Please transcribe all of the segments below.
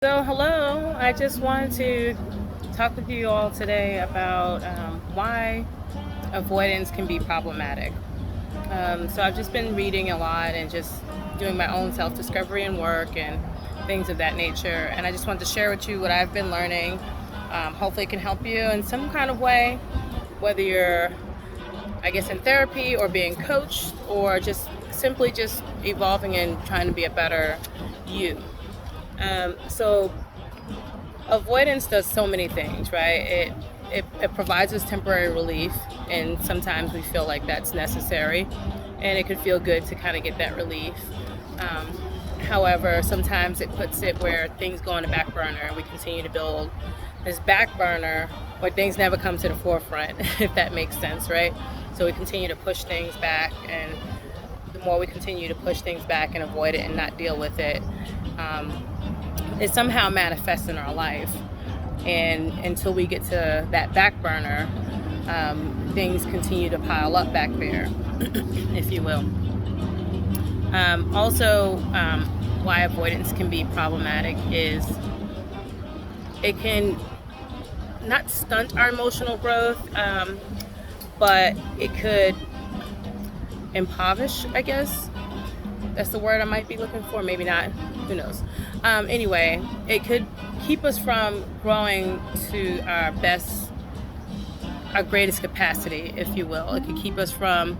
So, hello. I just wanted to talk with you all today about why avoidance can be problematic. So, I've just been reading a lot and just doing my own self discovery and work and things of that nature. And I just wanted to share with you what I've been learning. Hopefully, it can help you in some kind of way, whether you're, I guess, in therapy or being coached or just simply just evolving and trying to be a better you. So avoidance does so many things, right? It provides us temporary relief, and sometimes we feel like that's necessary, and it can feel good to kind of get that relief. Um, However, sometimes it puts it where things go on the back burner, and we continue to build this back burner where things never come to the forefront, if that makes sense, right? So we continue to push things back, and the more we continue to push things back and avoid it and not deal with it, um, it somehow manifests in our life. And until we get to that back burner, things continue to pile up back there, if you will. Also, why avoidance can be problematic is it can not stunt our emotional growth, but it could impoverish, I guess. That's the word I might be looking for. Maybe not. Who knows? Anyway, it could keep us from growing to our greatest capacity, if you will. It could keep us from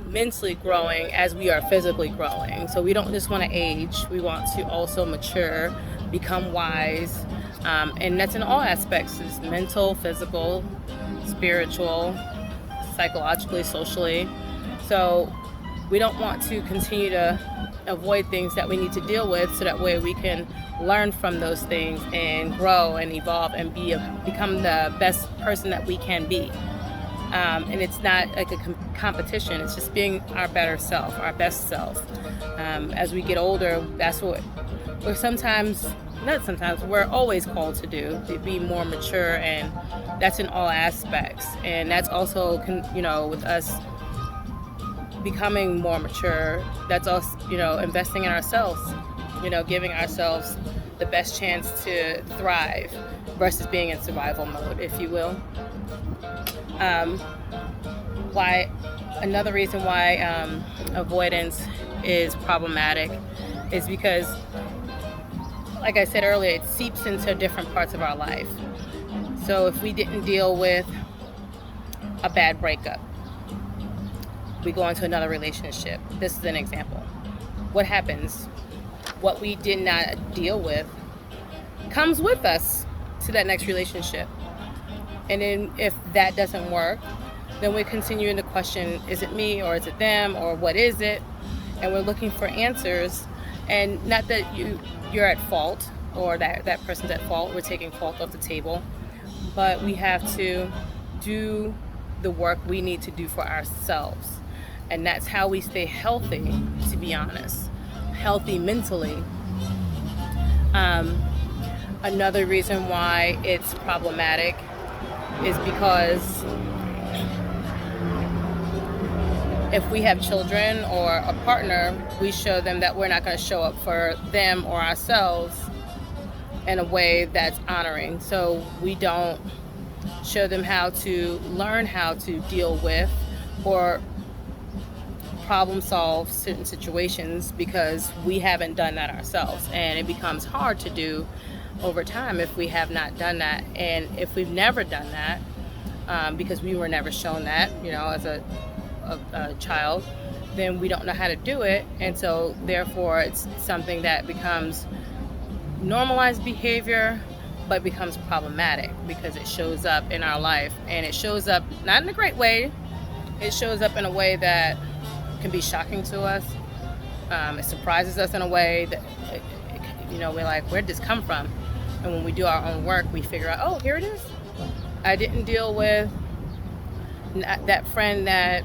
mentally growing as we are physically growing. So we don't just want to age. We want to also mature, become wise. And that's in all aspects. It's mental, physical, spiritual, psychologically, socially. So we don't want to continue to avoid things that we need to deal with, so that way we can learn from those things and grow and evolve and become the best person that we can be. And it's not like a competition. It's just being our better self, our best self. As we get older, that's what we're always called to do, to be more mature, and that's in all aspects. And that's also, with us becoming more mature, that's also, investing in ourselves, giving ourselves the best chance to thrive versus being in survival mode, if you will. Why Another reason why avoidance is problematic is because, like I said earlier, it seeps into different parts of our life. So if we didn't deal with a bad breakup, we go into another relationship. This is an example. What happens? What we did not deal with comes with us to that next relationship. And then if that doesn't work, then we continue to question, is it me or is it them, or what is it? And we're looking for answers. And not that you're at fault or that person's at fault. We're taking fault off the table. But we have to do the work we need to do for ourselves. And that's how we stay healthy, to be honest. Healthy mentally. Another reason why it's problematic is because if we have children or a partner, we show them that we're not going to show up for them or ourselves in a way that's honoring. So we don't show them how to learn how to deal with or problem solve certain situations, because we haven't done that ourselves, and it becomes hard to do over time if we have not done that. And if we've never done that, because we were never shown that, as a child, then we don't know how to do it. And so therefore it's something that becomes normalized behavior, but becomes problematic because it shows up in our life, and it shows up not in a great way. It shows up in a way that can be shocking to us. It surprises us in a way that, we're like, where'd this come from? And when we do our own work, we figure out, oh, here it is. I didn't deal with that friend that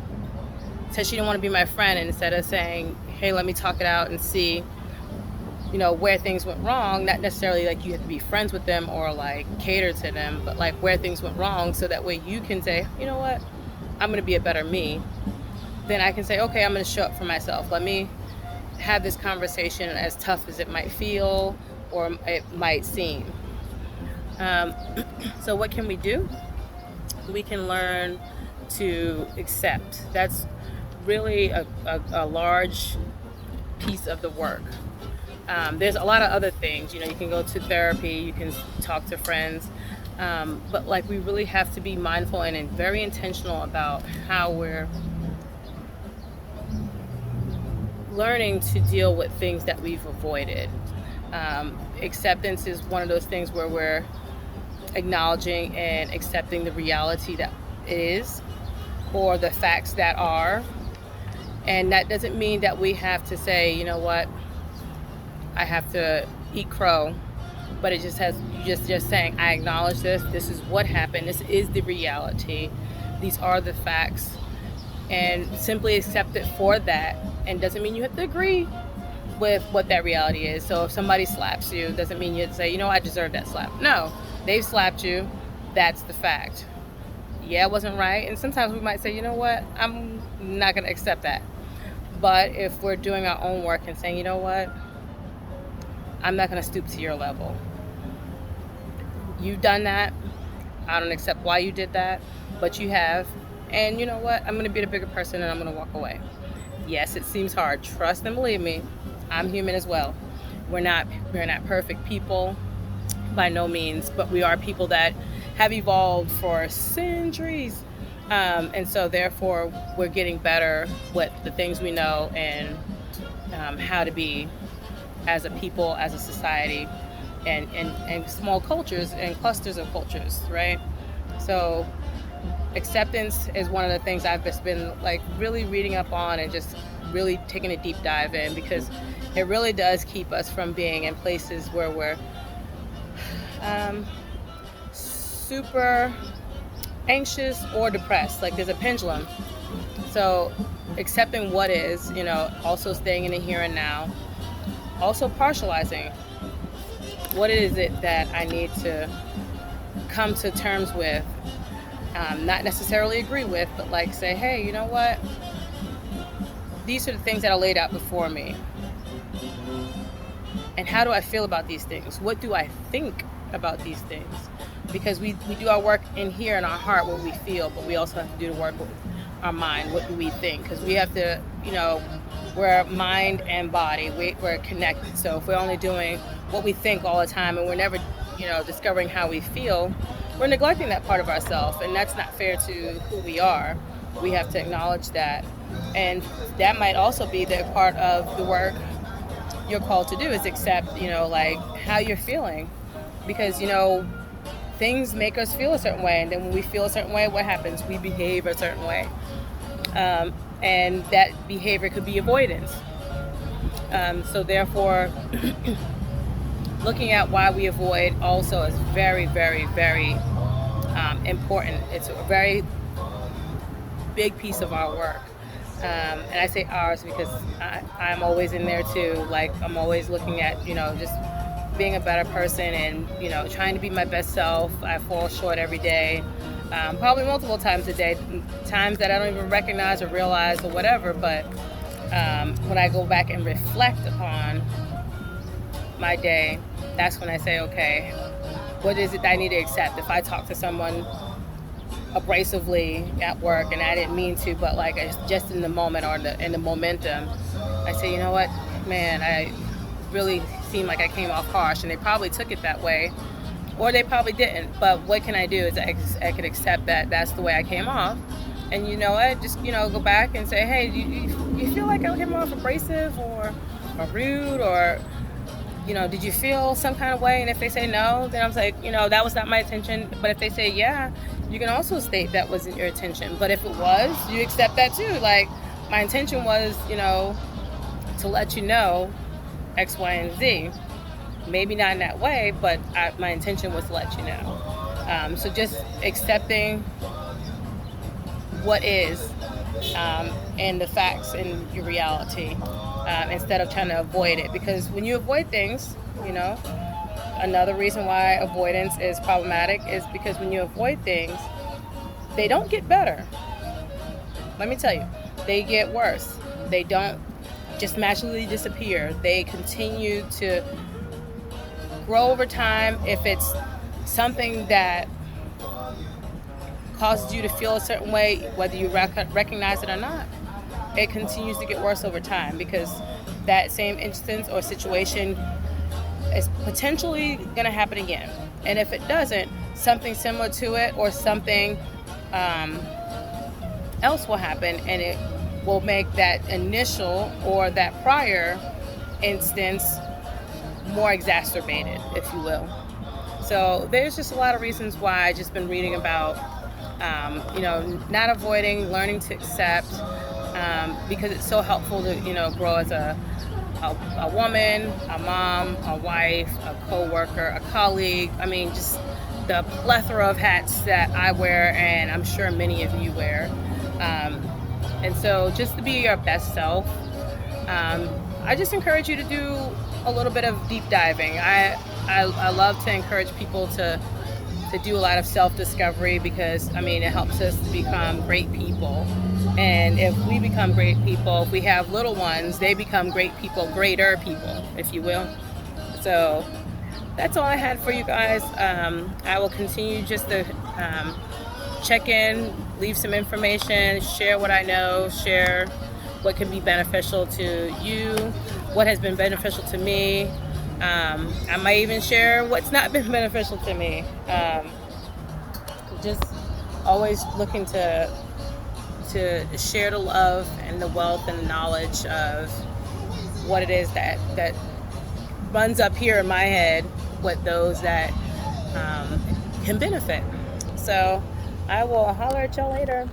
said she didn't want to be my friend, and instead of saying, hey, let me talk it out and see, where things went wrong, not necessarily like you have to be friends with them or like cater to them, but like where things went wrong, so that way you can say, you know what, I'm going to be a better me. Then I can say, okay, I'm going to show up for myself. Let me have this conversation, as tough as it might feel, or it might seem. Um, so what can we do? We can learn to accept. That's really a large piece of the work. There's a lot of other things. You know, you can go to therapy, you can talk to friends, but like we really have to be mindful and very intentional about how we're learning to deal with things that we've avoided. Acceptance is one of those things where we're acknowledging and accepting the reality that is, or the facts that are. And that doesn't mean that we have to say, you know what, I have to eat crow, but it just has you just saying, I acknowledge this. This is what happened. This is the reality. These are the facts, and simply accept it for that. And doesn't mean you have to agree with what that reality is. So if somebody slaps you, doesn't mean you have to say, you know, I deserve that slap. No, they've slapped you. That's the fact. Yeah, it wasn't right. And sometimes we might say, you know what, I'm not going to accept that. But if we're doing our own work and saying, you know what, I'm not going to stoop to your level. You've done that. I don't accept why you did that, but you have. And you know what? I'm going to be the bigger person and I'm going to walk away. Yes, it seems hard. Trust and believe me, I'm human as well. We're not perfect people by no means, but we are people that have evolved for centuries. And so therefore we're getting better with the things we know and how to be as a people, as a society, and small cultures and clusters of cultures, right? So acceptance is one of the things I've just been like really reading up on and just really taking a deep dive in, because it really does keep us from being in places where we're super anxious or depressed. Like there's a pendulum. So accepting what is, you know, also staying in the here and now, also partializing. What is it that I need to come to terms with? Not necessarily agree with, but like say, hey, you know what? These are the things that are laid out before me. And how do I feel about these things? What do I think about these things? Because we do our work in here in our heart, what we feel, but we also have to do the work with our mind. What do we think? Because we have to, you know, we're mind and body. We're connected. So if we're only doing what we think all the time and we're never, you know, discovering how we feel, we're neglecting that part of ourselves. And that's not fair to who we are. We have to acknowledge that. And that might also be the part of the work you're called to do, is accept, you know, like how you're feeling. Because, you know, things make us feel a certain way. And then when we feel a certain way, what happens? We behave a certain way. And that behavior could be avoidance. So therefore, looking at why we avoid also is very, very, very important. It's a very big piece of our work. And I say ours because I'm always in there too. Like I'm always looking at, you know, just being a better person and, you know, trying to be my best self. I fall short every day. Probably multiple times a day, times that I don't even recognize or realize or whatever. But when I go back and reflect upon my day, that's when I say, okay, what is it that I need to accept? If I talk to someone abrasively at work and I didn't mean to, but like it's just in the moment or in the momentum, I say, you know what, man, I really seem like I came off harsh, and they probably took it that way. Or they probably didn't, but what can I do is I can accept that that's the way I came off. And you know what, just, you know, go back and say, hey, you feel like I came off abrasive or rude, or, you know, did you feel some kind of way? And if they say no, then I'm like, you know, that was not my intention. But if they say yeah, you can also state that wasn't your intention. But if it was, you accept that too. Like, my intention was, you know, to let you know X, Y, and Z. Maybe not in that way, but my intention was to let you know. So just accepting what is and the facts and your reality, instead of trying to avoid it. Because when you avoid things, you know, another reason why avoidance is problematic is because when you avoid things, they don't get better. Let me tell you, they get worse. They don't just magically disappear. They continue to grow over time. If it's something that causes you to feel a certain way, whether you recognize it or not, it continues to get worse over time, because that same instance or situation is potentially going to happen again. And if it doesn't, something similar to it or something else will happen, and it will make that initial or that prior instance more exacerbated, if you will. So there's just a lot of reasons why I've just been reading about, not avoiding, learning to accept, because it's so helpful to, grow as a woman, a mom, a wife, a co-worker, a colleague. I mean, just the plethora of hats that I wear, and I'm sure many of you wear. And so just to be your best self, I just encourage you to do a little bit of deep diving. I love to encourage people to do a lot of self-discovery, because it helps us to become great people. And if we become great people, if we have little ones, they become great people, greater people, if you will. So that's all I had for you guys. I will continue just to check in, leave some information, share what I know, share what can be beneficial to you, what has been beneficial to me. I might even share what's not been beneficial to me. Just always looking to share the love and the wealth and the knowledge of what it is that runs up here in my head with those that can benefit. So I will holler at y'all later.